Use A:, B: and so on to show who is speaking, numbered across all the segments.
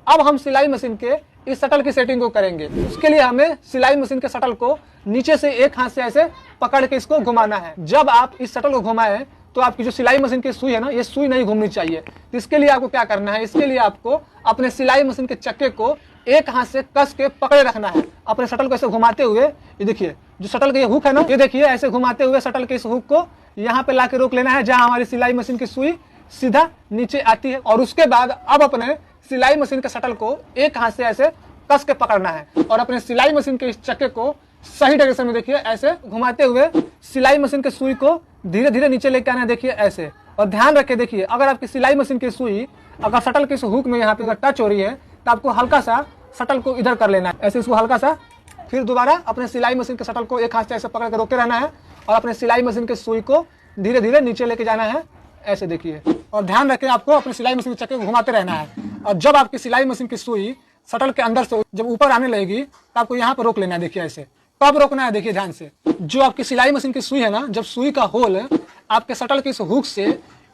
A: अब हम सिलाई मशीन के इस शटल की सेटिंग को करेंगे। उसके लिए हमें सिलाई मशीन के शटल को नीचे से एक हाथ से ऐसे पकड़ के इसको घुमाना है। जब आप इस शटल को घुमाएं तो आपकी जो सिलाई मशीन की सुई है ना, ये सुई नहीं घूमनी चाहिए। तो इसके लिए आपको क्या करना है, इसके लिए आपको अपने सिलाई मशीन के चक्के को एक हाथ से कस के पकड़े रखना है। अपने शटल को ऐसे घुमाते हुए, ये देखिए जो शटल का ये हुक है ना, ये देखिए ऐसे घुमाते हुए शटल के इस हुक को यहाँ पे लाके रोक लेना है, जहाँ हमारी सिलाई मशीन की सुई सीधा नीचे आती है। और उसके बाद अब अपने सिलाई मशीन के शटल को एक हाथ से ऐसे कस के पकड़ना है और अपने सिलाई मशीन के इस चक्के को सही डायरेक्शन में देखिए ऐसे घुमाते हुए सिलाई मशीन के सुई को धीरे धीरे नीचे लेके आना है, देखिए ऐसे। और ध्यान रखे, देखिए अगर आपकी सिलाई मशीन की सुई अगर शटल के इस हुक में यहाँ पे अगर टच हो रही है तो आपको हल्का सा शटल को इधर कर लेना है, ऐसे इसको हल्का सा। फिर दोबारा अपने सिलाई मशीन के शटल को एक हाथ से ऐसे पकड़ के रोके रहना है और अपने सिलाई मशीन के सुई को धीरे धीरे नीचे लेके जाना है, ऐसे देखिए। और ध्यान रखें, आपको अपनी सिलाई मशीन के चक्के को घुमाते रहना है। और जब आपकी सिलाई मशीन की सुई शटल के अंदर से जब ऊपर आने लगेगी तो आपको यहाँ पर रोक लेना है, देखिए ऐसे। कब रोकना है, देखिए ध्यान से। जो आपकी सिलाई मशीन की सुई है ना, जब सुई का होल आपके शटल के इस हुक से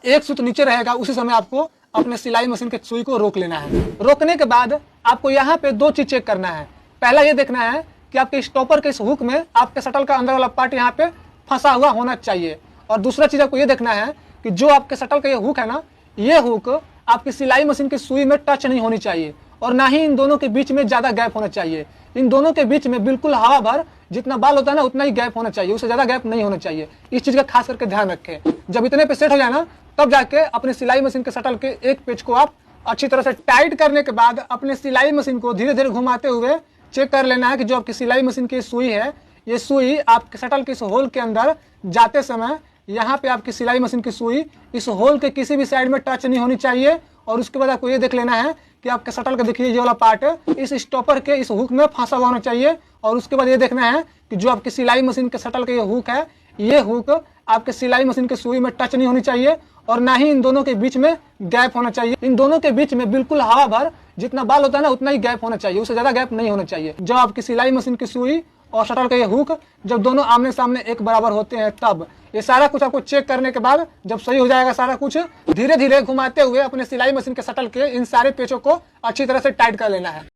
A: एक सूत नीचे रहेगा, उसी समय आपको अपने सिलाई मशीन के सुई को रोक लेना है। रोकने के बाद आपको यहाँ पे दो चीज चेक करना है। पहला ये देखना है कि आपके स्टॉपर के इस हुक में आपके शटल का अंदर वाला पार्ट यहाँ पे फंसा हुआ होना चाहिए। और दूसरा चीज आपको ये देखना है कि जो आपके शटल का ये हुक है ना, ये हुक आपकी सिलाई मशीन की सुई में टच नहीं होनी चाहिए और ना ही इन दोनों के बीच में ज्यादा गैप होना चाहिए। इन दोनों के बीच में बिल्कुल हवा भर जितना बाल होता है ना, उतना ही गैप होना चाहिए, उससे ज्यादा गैप नहीं होना चाहिए। इस चीज का खास करके ध्यान रखें। जब इतने पे सेट हो जाए ना, तब जाके अपने सिलाई मशीन के शटल के एक पेच को आप अच्छी तरह से टाइट करने के बाद अपने सिलाई मशीन को धीरे धीरे घुमाते हुए चेक कर लेना है कि जो आपकी सिलाई मशीन की सुई है, ये सुई आपके शटल के इस होल के अंदर जाते समय यहाँ पे आपकी सिलाई मशीन की सुई इस होल के किसी भी साइड में टच नहीं होनी चाहिए। और उसके बाद आपको ये देख लेना है कि आपके शटल का देखिए ये वाला पार्ट इस स्टॉपर के इस हुक में फंसा हुआ होना चाहिए। और उसके बाद ये देखना है कि जो आपकी सिलाई मशीन के शटल का ये हुक है, ये हुक आपके सिलाई मशीन के सुई में टच नहीं होनी चाहिए और ना ही इन दोनों के बीच में गैप होना चाहिए। इन दोनों के बीच में बिल्कुल हवा भर जितना बाल होता है ना, उतना ही गैप होना चाहिए, उससे ज्यादा गैप नहीं होना चाहिए। जब आपकी सिलाई मशीन की सुई और शटल का ये हुक जब दोनों आमने सामने एक बराबर होते हैं, तब ये सारा कुछ आपको चेक करने के बाद जब सही हो जाएगा सारा कुछ, धीरे धीरे घुमाते हुए अपने सिलाई मशीन के शटल के इन सारे पेचों को अच्छी तरह से टाइट कर लेना है।